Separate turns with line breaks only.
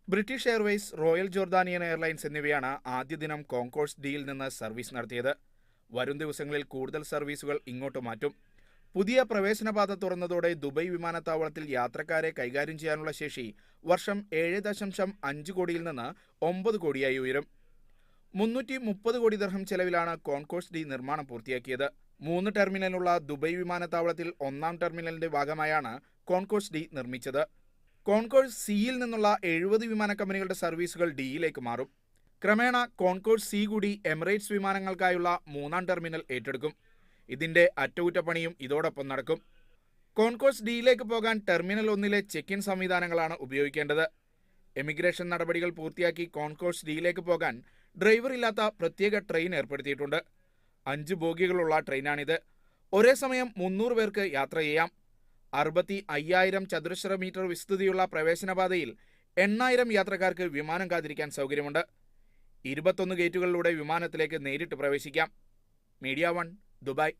British Airways, royal Jordanian airlines എന്നിവയാണ് ആദ്യ ദിനം കോൺകോഴ്സ് ഡിയിൽ നിന്ന് സർവീസ് നടത്തിയത്. വരും ദിവസങ്ങളിൽ കൂടുതൽ സർവീസുകൾ ഇങ്ങോട്ട് മാറ്റും. പുതിയ പ്രവേശനപാത തുറന്നതോടെ ദുബായ് വിമാനത്താവളത്തിൽ യാത്രക്കാരെ കൈകാര്യം ചെയ്യാനുള്ള ശേഷി വർഷം 7.5 കോടിയിൽ നിന്ന് 9 കോടിയായി ഉയരും. 330 കോടി ദിർഹം ചെലവിലാണ് കോൺകോഴ്സ് ഡി നിർമ്മാണം പൂർത്തിയാക്കിയത്. 3 ടെർമിനലുള്ള ദുബായ് വിമാനത്താവളത്തിൽ ഒന്നാം ടെർമിനലിന്റെ ഭാഗമായാണ് കോൺകോഴ്സ് ഡി നിർമ്മിച്ചത്. കോൺകോഴ്സ് സിയിൽ നിന്നുള്ള 70 വിമാന കമ്പനികളുടെ സർവീസുകൾ ഡിയിലേക്ക് മാറും. ക്രമേണ കോൺകോഴ്സ് സി കൂടി എമിറേറ്റ്സ് വിമാനങ്ങൾക്കായുള്ള 3ാം ടെർമിനൽ ഏറ്റെടുക്കും. ഇതിന്റെ അറ്റകുറ്റപ്പണിയും ഇതോടൊപ്പം നടക്കും. കോൺകോഴ്സ് ഡിയിലേക്ക് പോകാൻ ടെർമിനൽ 1ലെ ചെക്ക് ഇൻ സംവിധാനങ്ങളാണ് ഉപയോഗിക്കേണ്ടത്. എമിഗ്രേഷൻ നടപടികൾ പൂർത്തിയാക്കി കോൺകോഴ്സ് ഡിയിലേക്ക് പോകാൻ ഡ്രൈവർ ഇല്ലാത്ത പ്രത്യേക ട്രെയിൻ ഏർപ്പെടുത്തിയിട്ടുണ്ട്. 5 ബോഗികളുള്ള ട്രെയിനാണിത്. ഒരേ സമയം 300 പേർക്ക് യാത്ര ചെയ്യാം. 65,000 ചതുരശ്ര മീറ്റർ വിസ്തൃതിയുള്ള പ്രവേശനപാതയിൽ 8,000 യാത്രക്കാർക്ക് വിമാനം കാത്തിരിക്കാൻ സൗകര്യമുണ്ട്. 21 ഗേറ്റുകളിലൂടെ വിമാനത്തിലേക്ക് നേരിട്ട് പ്രവേശിക്കാം. Media 1, Dubai.